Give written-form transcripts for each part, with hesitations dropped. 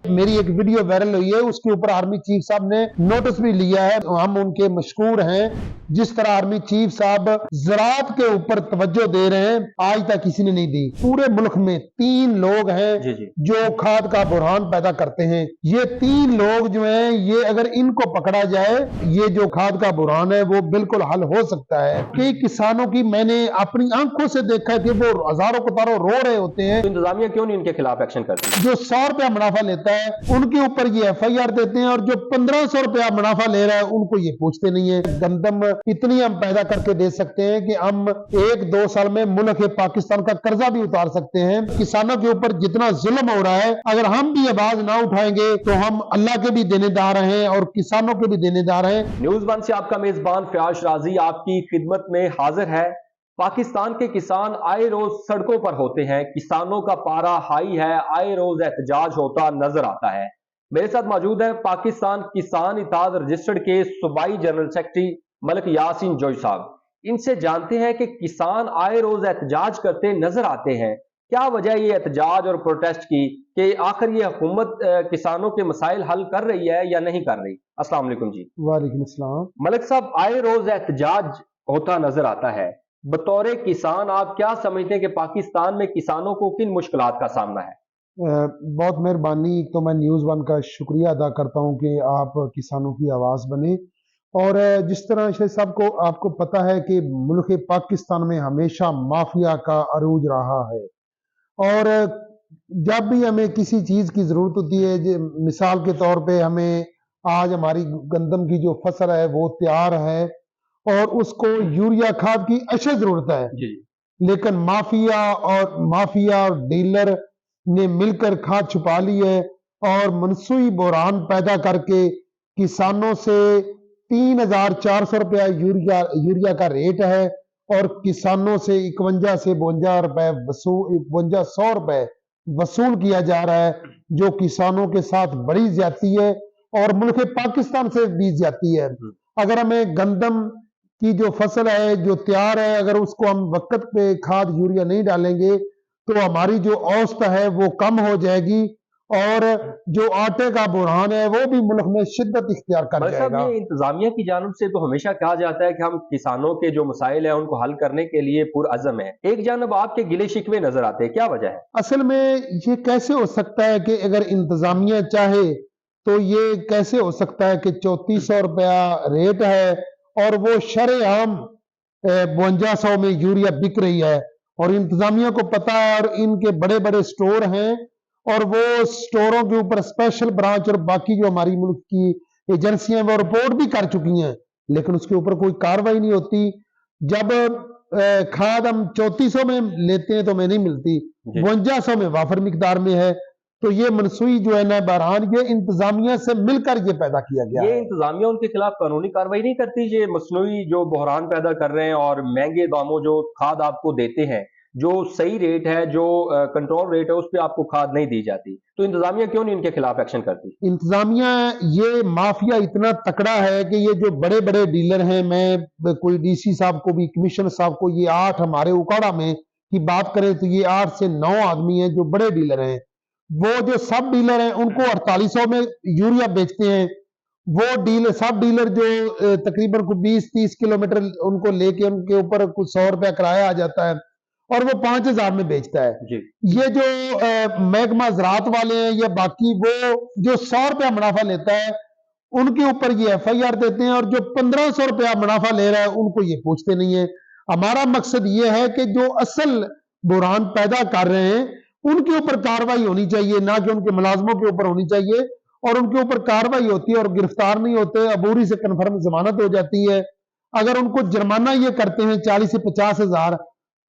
मेरी एक video viral हुई है, उसके ऊपर आर्मी चीफ साहब ने नोटिस भी लिया है। हम उनके मशकूर हैं। जिस तरह आर्मी चीफ साहब ज़राअत के ऊपर तवज्जो दे रहे हैं, आज तक किसी ने नहीं दी। पूरे मुल्क में 3 लोग हैं जो खाद का बुरहान पैदा करते हैं। ये 3 लोग जो हैं, ये अगर इनको पकड़ा जाए, ये जो खाद का बुरहान है वो बिल्कुल हल हो सकता है। कई किसानों की मैंने अपनी आंखों से देखा है कि वो हजारों कतारों रो रहे होते हैं। तो इंतजामिया क्यों नहीं इनके खिलाफ एक्शन करती? जो 100 रुपया मुनाफा लेता है उनके ऊपर ये FIR देते हैं, और जो 1500 रुपया मुनाफा ले रहा है उनको ये पूछते नहीं है। गंदम इतनी हम पैदा करके दे सकते हैं कि हम 1-2 साल में मुल्क पाकिस्तान का कर्जा भी उतार सकते हैं। किसानों के ऊपर जितना जुल्म हो रहा है, अगर हम भी आवाज ना उठाएंगे तो हम अल्लाह के भी देनेदार हैं और किसानों के भी देनेदार हैं। न्यूज़ 1 से आपका मेजबान फयाज राजी आपकी खिदमत में हाजिर है। पाकिस्तान के किसान आए रोज सड़कों पर होते हैं, किसानों का पारा हाई है, आए रोज एहतजाज होता नजर आता है। मेरे साथ मौजूद है पाकिस्तान किसान इत्तेहाद रजिस्टर्ड के सूबाई जनरल सेक्रेटरी मलिक यासीन जोई साहब। इनसे जानते हैं कि किसान आए रोज एहतजाज करते नजर आते हैं, क्या वजह ये एहतजाज और प्रोटेस्ट की कि आखिर ये हुकूमत किसानों के मसाइल हल कर रही है या नहीं कर रही? अस्सलाम वालेकुम जी। वालेकुम अस्सलाम। मलिक साहब, आए रोज एहतजाज होता नजर आता है, बतौर किसान आप क्या समझते हैं कि पाकिस्तान में किसानों को किन मुश्किलात का सामना है? बहुत मेहरबानी। एक तो मैं न्यूज़ 1 का शुक्रिया अदा करता हूं कि आप किसानों की आवाज़ बने। और जिस तरह से सबको आपको पता है कि मुल्क पाकिस्तान में हमेशा माफिया का अरूज रहा है, और जब भी हमें किसी चीज़ की ज़रूरत होती है, मिसाल के तौर पे हमें आज हमारी गंदम की जो फसल है वो तैयार है और उसको यूरिया खाद की अशद ज़रूरत है जी। लेकिन माफिया और डीलर ने मिलकर खाद छुपा ली है और मनसूई बुरहान पैदा करके किसानों से 3400 रुपया यूरिया का रेट है और किसानों से 51 से 52 रुपए 5200 रुपए वसूल किया जा रहा है, जो किसानों के साथ बड़ी ज्यादती है और मुल्क पाकिस्तान से भी ज्यादती है। अगर हमें गंदम की जो फसल है जो तैयार है, अगर उसको हम वक्त पे खाद यूरिया नहीं डालेंगे तो हमारी जो औसत है वो कम हो जाएगी और जो आटे का बुरहान है वो भी मुल्क में शिद्दत इख्तियार कर जाएगा। ये इंतजामिया की जानिब से तो हमेशा कहा जाता है कि हम किसानों के जो मसाइल है उनको हल करने के लिए पुरअज़म है, एक जानब आपके गिले शिकवे नजर आते हैं, क्या वजह है? असल में ये कैसे हो सकता है कि अगर इंतजामिया चाहे तो ये कैसे हो सकता है कि 3400 रुपया रेट है और वो शरेआम 5200 में यूरिया बिक रही है और इंतजामिया को पता है और इनके बड़े बड़े स्टोर हैं और वो स्टोरों के ऊपर स्पेशल ब्रांच और बाकी जो हमारी मुल्क की एजेंसियां वो रिपोर्ट भी कर चुकी हैं, लेकिन उसके ऊपर कोई कार्रवाई नहीं होती। जब खाद हम 3400 में लेते हैं तो हमें नहीं मिलती, 5200 में वाफर मिकदार में है। तो ये मनसूई जो है ना बहरान, ये इंतजामिया से मिलकर ये पैदा किया गया ये है। इंतजामिया उनके खिलाफ कानूनी कार्रवाई नहीं करती? ये मसनूई जो बहरान पैदा कर रहे हैं और महंगे दामों जो खाद आपको देते हैं, जो सही रेट है, जो कंट्रोल रेट है, उस पर आपको खाद नहीं दी जाती, तो इंतजामिया क्यों नहीं इनके खिलाफ एक्शन करती? इंतजामिया ये माफिया इतना तकड़ा है कि ये जो बड़े बड़े डीलर हैं, मैं कोई DC साहब को भी, कमिश्नर साहब को, ये 8 हमारे उकाड़ा में की बात करें तो ये 8 से 9 आदमी हैं जो बड़े डीलर हैं। वो जो सब डीलर हैं उनको 4800 में यूरिया बेचते हैं। वो सब डीलर जो तकरीबन को 20-30 किलोमीटर उनको लेके उनके ऊपर कुछ 100 रुपया किराया आ जाता है और वो 5000 में बेचता है जी। ये जो महकमा ज़राअत वाले हैं या बाकी, वो जो 100 रुपया मुनाफा लेता है उनके ऊपर ये FIR देते हैं और जो 1500 रुपया मुनाफा ले रहा है उनको ये पूछते नहीं है। हमारा मकसद ये है कि जो असल बुरहान पैदा कर रहे हैं उनके ऊपर कार्रवाई होनी चाहिए, ना कि उनके मुलाजमों के ऊपर होनी चाहिए। और उनके ऊपर कार्रवाई होती है और गिरफ्तार नहीं होते, अबूरी से कन्फर्म जमानत हो जाती है। अगर उनको जुर्माना ये करते हैं 40 से 50 हजार,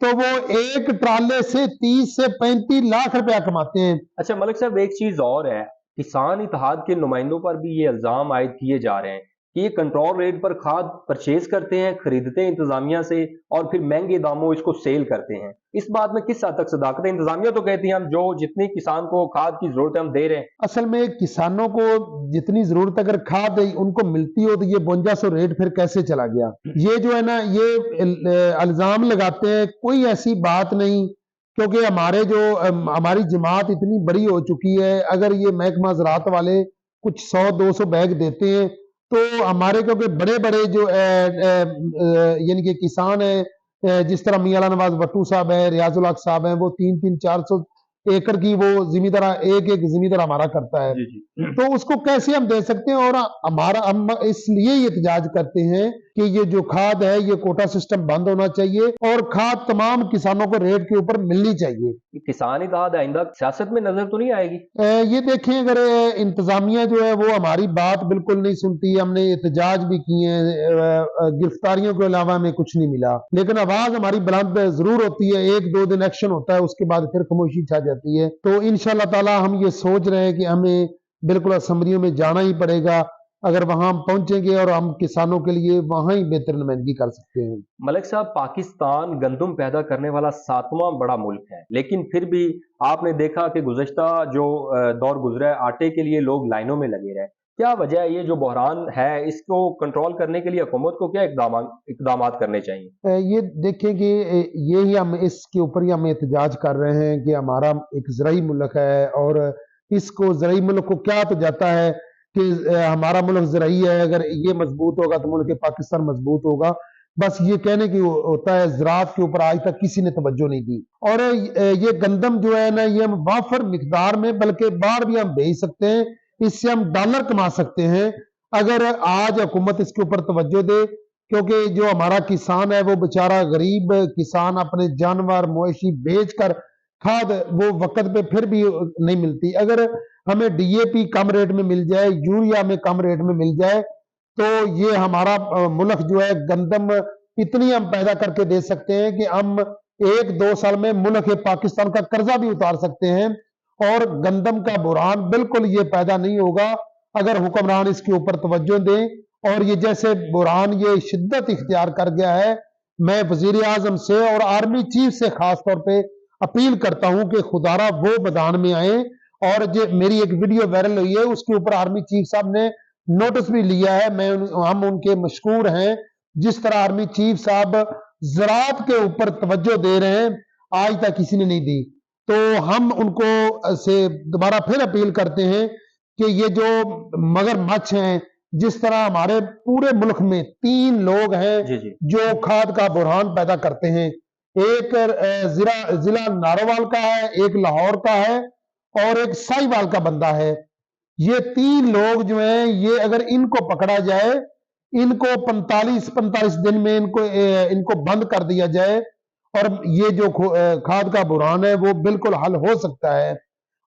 तो वो एक ट्राले से 30 से 35 लाख रुपया कमाते हैं। अच्छा मलिक साहब, एक चीज और है, किसान इत्तेहाद के नुमाइंदों पर भी ये इल्जाम आयद किए जा रहे हैं कि ये कंट्रोल रेट पर खाद परचेज करते हैं, खरीदते हैं इंतजामिया से और फिर महंगे दामों इसको सेल करते हैं। इस बात में किस हद तक सदाकत है? इंतजामिया तो कहती है हम जो जितनी किसान को खाद की जरूरत है हम दे रहे हैं। असल में किसानों को जितनी जरूरत अगर खाद उनको मिलती हो तो ये 5200 रेट फिर कैसे चला गया? ये जो है ना, ये इल्जाम लगाते हैं, कोई ऐसी बात नहीं क्योंकि हमारी जमात इतनी बड़ी हो चुकी है, अगर ये महकमा ज़राअत वाले कुछ 100-200 बैग देते हैं तो हमारे, क्योंकि बड़े बड़े जो यानी कि किसान हैं, जिस तरह मियां अला नवाज भट्टू साहब है, रियाजुल हक साहब हैं, वो 300-400 एकड़ की वो जिमीदार एक जिमीदार हमारा करता है, जी जी। तो उसको कैसे हम दे सकते हैं। और हम इसलिए ये एहतजाज करते हैं कि ये जो खाद है ये कोटा सिस्टम बंद होना चाहिए और खाद तमाम किसानों को रेट के ऊपर मिलनी चाहिए। किसान इत्तेहाद आइंदा सियासत में नजर तो नहीं आएगी? ये देखें, अगर इंतजामिया जो है वो हमारी बात बिल्कुल नहीं सुनती, हमने एहतजाज भी किए हैं, गिरफ्तारियों के अलावा हमें कुछ नहीं मिला, लेकिन आवाज हमारी बुलंद जरूर होती है। 1-2 दिन एक्शन होता है, उसके बाद फिर खामोशी छा जाती है। तो इंशाअल्लाह ताला हम ये सोच रहे हैं कि हमें बिल्कुल असम्बलियों में जाना ही पड़ेगा। अगर वहां हम पहुंचेंगे और हम किसानों के लिए वहां ही बेहतर नुमाइंदगी कर सकते हैं। मलिक साहब, पाकिस्तान गंदम पैदा करने वाला 7वां बड़ा मुल्क है, लेकिन फिर भी आपने देखा कि गुज़श्ता जो दौर गुजरा है, आटे के लिए लोग लाइनों में लगे रहे। क्या वजह है? ये जो बहरान है इसको कंट्रोल करने के लिए हुकूमत को क्या इकदामात करने चाहिए? ये देखें कि यही हम इसके ऊपर ही हम एहतजाज कर रहे हैं कि हमारा एक ज़राई मुल्क है और इसको ज़राई मुल्क को क्या तो जाता है कि हमारा मुल्क ज़राई है, अगर ये मजबूत होगा तो मुल्क पाकिस्तान मजबूत होगा। बस ये कहने की होता है, ज़राअत के ऊपर आज तक किसी ने तवज्जो नहीं दी। और ये गंदम जो है ना, ये हम वाफर मिकदार में बल्कि बाहर भी हम भेज सकते हैं, इससे हम डॉलर कमा सकते हैं अगर आज हुकूमत इसके ऊपर तवज्जो दे। क्योंकि जो हमारा किसान है वो बेचारा गरीब किसान अपने जानवर मवेशी बेच कर खाद वो वक्त पे फिर भी नहीं मिलती। अगर हमें डीएपी कम रेट में मिल जाए, यूरिया में कम रेट में मिल जाए, तो ये हमारा मुल्क जो है गंदम इतनी हम पैदा करके दे सकते हैं कि हम 1-2 साल में मुल्क पाकिस्तान का कर्जा भी उतार सकते हैं। और गंदम का बुरान बिल्कुल ये पैदा नहीं होगा अगर हुक्मरान इसके ऊपर तवज्जो दें। और ये जैसे बुरान ये शिद्दत इख्तियार कर गया है, मैं वजीर आजम से और आर्मी चीफ से खास तौर पे अपील करता हूं कि खुदारा वो मैदान में आए। और जो मेरी एक वीडियो वायरल हुई है उसके ऊपर आर्मी चीफ साहब ने नोटिस भी लिया है, हम उनके मशकूर हैं। जिस तरह आर्मी चीफ साहब ज़राअत के ऊपर तवज्जो दे रहे हैं, आज तक किसी ने नहीं दी। तो हम उनको से दोबारा फिर अपील करते हैं कि ये जो मगरमच्छ हैं, जिस तरह हमारे पूरे मुल्क में 3 लोग हैं जी जी। जो खाद का बुरहान पैदा करते हैं। एक जिला नारोवाल का है, एक लाहौर का है और एक साहिवाल का बंदा है। ये 3 लोग जो हैं, ये अगर इनको पकड़ा जाए, इनको 45 दिन में इनको बंद कर दिया जाए और ये जो खाद का बुरहान है वो बिल्कुल हल हो सकता है।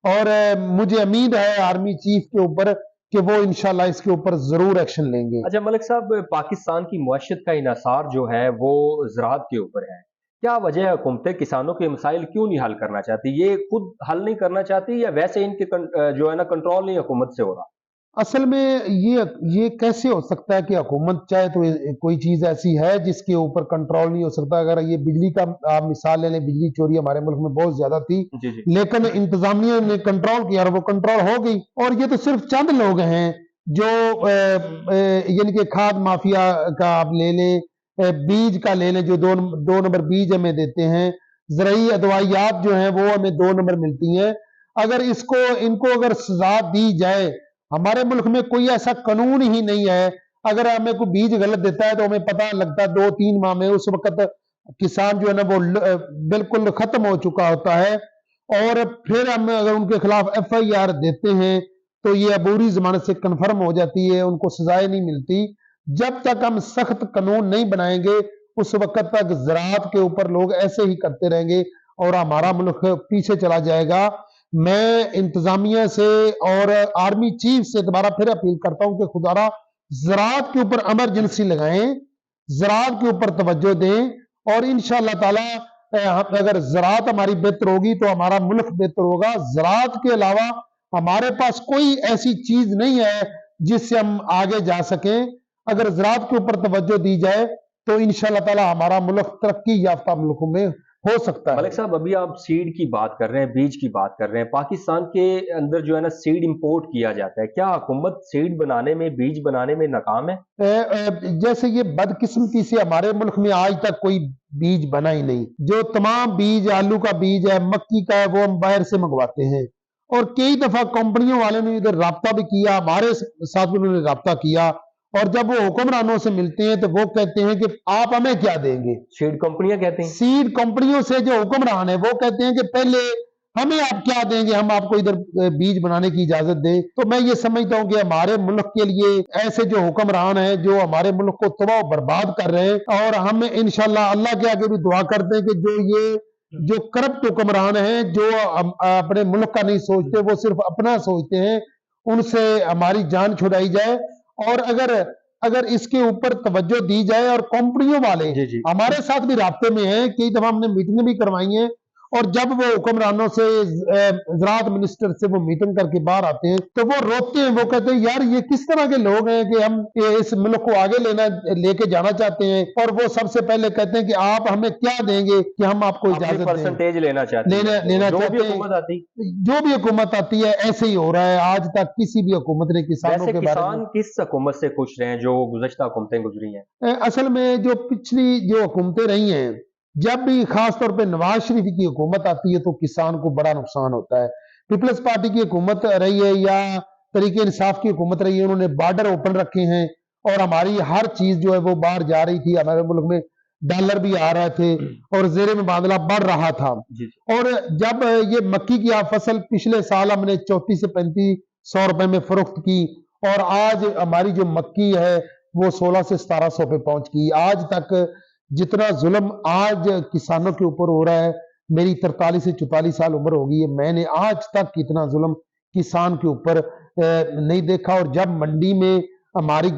और मुझे उम्मीद है आर्मी चीफ के ऊपर कि वो इंशाल्लाह इसके ऊपर जरूर एक्शन लेंगे। अच्छा मलिक साहब, पाकिस्तान की मुआशरत का इन्हिसार जो है वो ज़राअत के ऊपर है। क्या वजह है हुकूमतें किसानों के मसाइल क्यों नहीं हल करना चाहती? ये खुद हल नहीं करना चाहती या वैसे इनके जो है ना कंट्रोल नहीं हुकूमत से हो रहा? असल में ये कैसे हो सकता है कि हुकूमत चाहे तो कोई चीज ऐसी है जिसके ऊपर कंट्रोल नहीं हो सकता। अगर ये बिजली का आप मिसाल ले लें, बिजली चोरी हमारे मुल्क में बहुत ज्यादा थी, जी जी। लेकिन इंतजामिया ने कंट्रोल किया और वो कंट्रोल हो गई। और ये तो सिर्फ चंद लोग हैं जो यानी कि खाद माफिया का आप ले लें, बीज का ले लें, जो दो नंबर बीज हमें देते हैं, ज़राई अदवाइयात जो हैं वो हमें 2 नंबर मिलती हैं। अगर इनको अगर सजा दी जाए, हमारे मुल्क में कोई ऐसा कानून ही नहीं है। अगर हमें कोई बीज गलत देता है तो हमें पता लगता है 2-3 माह में, उस वक्त किसान जो है ना वो बिल्कुल खत्म हो चुका होता है। और फिर हम अगर उनके खिलाफ FIR देते हैं तो ये अबूरी जमानत से कन्फर्म हो जाती है, उनको सजाएं नहीं मिलती। जब तक हम सख्त कानून नहीं बनाएंगे उस वक्त तक ज़राअत के ऊपर लोग ऐसे ही करते रहेंगे और हमारा मुल्क पीछे चला जाएगा। मैं इंतजामिया से और आर्मी चीफ से दोबारा फिर अपील करता हूं कि खुदारा ज़राअत के ऊपर इमरजेंसी लगाएं, ज़राअत के ऊपर तवज्जो दें और इंशाअल्लाह ताला अगर ज़राअत हमारी बेहतर होगी तो हमारा मुल्क बेहतर होगा। ज़राअत के अलावा हमारे पास कोई ऐसी चीज नहीं है जिससे हम आगे जा सकें। अगर ज़राअत के ऊपर तवज्जो दी जाए तो इंशाअल्लाह ताला हमारा मुल्क तरक्की याफ्ता मुल्कों में हो सकता है। मलिक साहब, अभी आप सीड की बात कर रहे हैं, बीज की बात कर रहे हैं। पाकिस्तान के अंदर जो है ना सीड इंपोर्ट किया जाता है, क्या हुकूमत सीड बनाने में, बीज बनाने में नाकाम है? जैसे ये बदकिस्मती से हमारे मुल्क में आज तक कोई बीज बना ही नहीं। जो तमाम बीज, आलू का बीज है, मक्की का है, वो हम बाहर से मंगवाते हैं। और कई दफा कंपनियों वालों ने इधर राब्ता भी किया, हमारे साथ भी उन्होंने राब्ता किया, और जब वो हुक्मरानों से मिलते हैं तो वो कहते हैं कि आप हमें क्या देंगे। सीड कंपनियां कहते हैं। सीड कंपनियों से जो हुक्मरान है वो कहते हैं कि पहले हमें आप क्या देंगे, हम आपको इधर बीज बनाने की इजाजत दें। तो मैं ये समझता हूँ कि हमारे मुल्क के लिए ऐसे जो हुक्मरान हैं जो हमारे मुल्क को तबाह बर्बाद कर रहे हैं, और हम इंशाल्लाह अल्लाह के आगे भी दुआ करते हैं कि जो करप्ट हुक्मरान हैं, जो अपने मुल्क का नहीं सोचते, वो सिर्फ अपना सोचते हैं, उनसे हमारी जान छुड़ाई जाए। और अगर इसके ऊपर तवज्जो दी जाए, और कंपनियों वाले जी जी। हमारे साथ भी राब्ते में हैं, कई दफा हमने मीटिंग भी करवाई हैं, और जब वो हुक्मरानों से, ज़राअत मिनिस्टर से वो मीटिंग करके बाहर आते हैं तो वो रोते हैं। वो कहते हैं यार ये किस तरह के लोग हैं कि हम इस मुल्क को आगे लेके जाना चाहते हैं, और वो सबसे पहले कहते हैं कि आप हमें क्या देंगे कि हम आपको इजाजत परसेंटेज लेना चाहते हैं। लेना जो चाहते भी हैं। हुकूमत आती, जो भी हुकूमत आती है ऐसे ही हो रहा है। आज तक किसी भी हुकूमत ने किसानों वैसे के बारे किसान किस हुकूमत से खुश रहे हैं जो गुज़श्ता हुकूमतें गुजरी हैं? में, असल में जो पिछली जो हुकूमतें रही हैं, जब भी खास तौर पे नवाज शरीफ की हुकूमत आती है तो किसान को बड़ा नुकसान होता है। पीपल्स पार्टी की हुकूमत रही है या तरीके इंसाफ की हुकूमत रही है, उन्होंने बॉर्डर ओपन रखे हैं, और हमारी हर चीज जो है वो बाहर जा रही थी। हमारे मुल्क में डॉलर भी आ रहे थे और जेर मुबादला बढ़ रहा था। जी। और जब ये मक्की की आप फसल पिछले साल हमने 34 से 3500 रुपए में फरोख्त की, और आज हमारी जो मक्की है वो 16 से 1700 पे पहुंच गई। आज तक जितना जुल्म आज किसानों के ऊपर हो रहा है, मेरी 43 से 44 साल उम्र हो गई है, मैंने आज तक इतना जुल्म किसान के ऊपर नहीं देखा। और जब मंडी में हमारी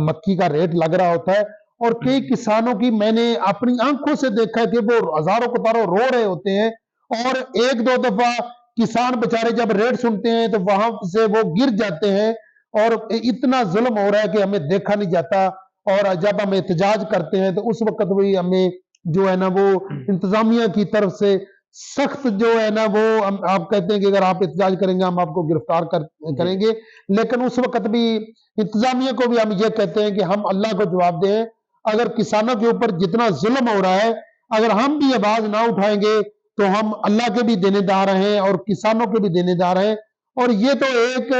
मक्की का रेट लग रहा होता है, और कई किसानों की मैंने अपनी आंखों से देखा है कि वो हजारों कतारों रो रहे होते हैं, और एक दो दफा किसान बेचारे जब रेट सुनते हैं तो वहां से वो गिर जाते हैं, और इतना जुल्म हो रहा है कि हमें देखा नहीं जाता। और जब हम एहतजाज करते हैं तो उस वक्त भी हमें जो है ना वो इंतजामिया की तरफ से सख्त जो है ना वो आप कहते हैं कि अगर आप एहतजाज करेंगे हम आपको गिरफ्तार करेंगे। लेकिन उस वक्त भी इंतजामिया को भी हम ये कहते हैं कि हम अल्लाह को जवाब दें, अगर किसानों के ऊपर जितना जुल्म हो रहा है, अगर हम भी आवाज ना उठाएंगे तो हम अल्लाह के भी देनेदार हैं और किसानों के भी देनेदार हैं। और ये तो एक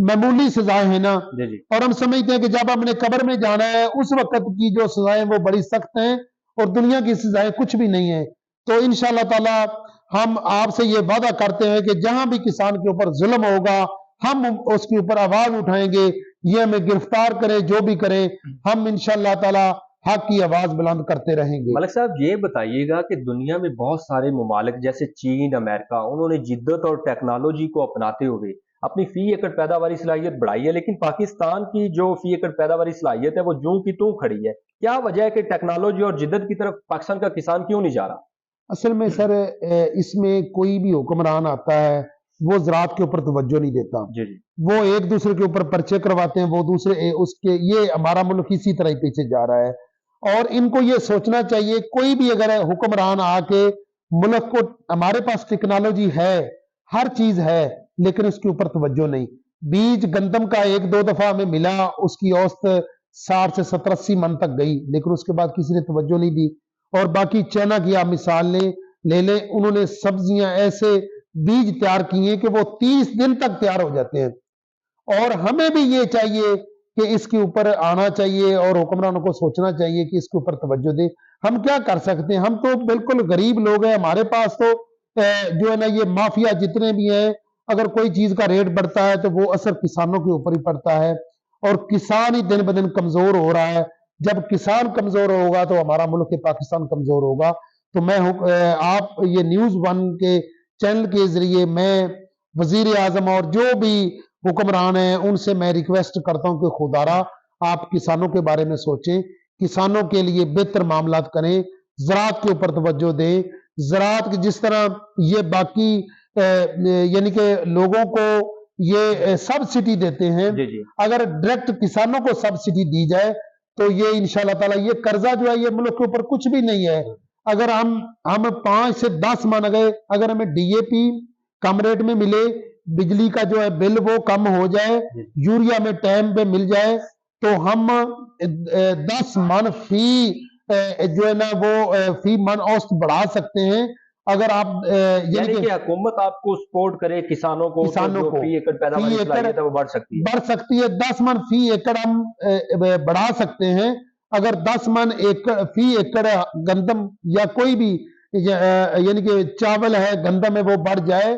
मामूली सजाएं है ना, और हम समझते हैं कि जब हमने कब्र में जाना है उस वक्त की जो सजाएं वो बड़ी सख्त हैं, और दुनिया की सजाएं कुछ भी नहीं है। तो इंशाअल्लाह ताला हम आपसे ये वादा करते हैं कि जहां भी किसान के ऊपर जुल्म होगा हम उसके ऊपर आवाज उठाएंगे, ये हमें गिरफ्तार करें, जो भी करें, हम इंशाअल्लाह ताला हक की आवाज बुलंद करते रहेंगे। मलिक साहब, ये बताइएगा कि दुनिया में बहुत सारे ममालिक जैसे चीन, अमेरिका, उन्होंने जिद्दत और टेक्नोलॉजी को अपनाते हुए अपनी फी एकड़ पैदावारी सलाहियत बढ़ाई है, लेकिन पाकिस्तान की जो फी एकड़ पैदावारी सलाहियत है वो जूं की तूं खड़ी है। क्या वजह है कि टेक्नोलॉजी और जिद्दत की तरफ पाकिस्तान का किसान क्यों नहीं जा रहा? असल में सर, इसमें कोई भी हुक्मरान आता है वो ज़राअत के ऊपर तवज्जो नहीं देता। जी। वो एक दूसरे के ऊपर पर्चे करवाते हैं, वो दूसरे उसके, ये हमारा मुल्क इसी तरह ही पीछे जा रहा है। और इनको ये सोचना चाहिए, कोई भी अगर हुक्मरान आके मुल्क को, हमारे पास टेक्नोलॉजी है, हर चीज है, लेकिन उसके ऊपर तवज्जो नहीं। बीज गंदम का एक दो दफा हमें मिला, उसकी औसत 60 से 70-80 मन तक गई, लेकिन उसके बाद किसी ने तवज्जो नहीं दी। और बाकी चाइना की आप मिसाल ले लें, उन्होंने सब्जियां ऐसे बीज तैयार किए कि वो 30 दिन तक तैयार हो जाते हैं। और हमें भी ये चाहिए कि इसके ऊपर आना चाहिए और हुक्मरानों को सोचना चाहिए कि इसके ऊपर तवज्जो दे। हम क्या कर सकते हैं, हम तो बिल्कुल गरीब लोग हैं, हमारे पास तो जो है ना ये माफिया जितने भी हैं, अगर कोई चीज का रेट बढ़ता है तो वो असर किसानों के ऊपर ही पड़ता है, और किसान ही दिन ब दिन कमजोर हो रहा है। जब किसान कमजोर होगा तो हमारा मुल्क पाकिस्तान कमजोर होगा। तो मैं आप ये न्यूज़ 1 के चैनल के जरिए मैं वजीर आजम और जो भी हुक्मरान हैं उनसे मैं रिक्वेस्ट करता हूं कि खुदारा आप किसानों के बारे में सोचें, किसानों के लिए बेहतर मामला करें, ज़राअत के ऊपर तवज्जो दें। ज़राअत की जिस तरह ये बाकी यानी कि लोगों को ये सब्सिडी देते हैं, जी। अगर डायरेक्ट किसानों को सब्सिडी दी जाए तो ये इंशाल्लाह ताला ये कर्जा जो है ये मुल्क के ऊपर कुछ भी नहीं है। अगर हम 5 से 10 मन अगर हमें DAP कम रेट में मिले, बिजली का जो है बिल वो कम हो जाए, यूरिया में टाइम पे मिल जाए, तो हम 10 मन फी जो है ना वो फी मन औसत बढ़ा सकते हैं। अगर आप यानी कि हुकूमत आपको सपोर्ट करे किसानों को, किसानों तो को फी एकड़ पैदावार सलाहियत है वो बढ़ सकती है। 10 मन फी एकड़ हम बढ़ा सकते हैं। अगर 10 मन फी एकड़ गंदम या कोई भी यानी कि चावल है, गंदम है, वो बढ़ जाए,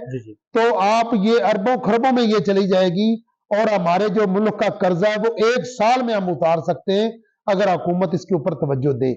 तो आप ये अरबों खरबों में ये चली जाएगी, और हमारे जो मुल्क का कर्जा है वो 1 साल में हम उतार सकते हैं, अगर हुकूमत इसके ऊपर तवज्जो दे।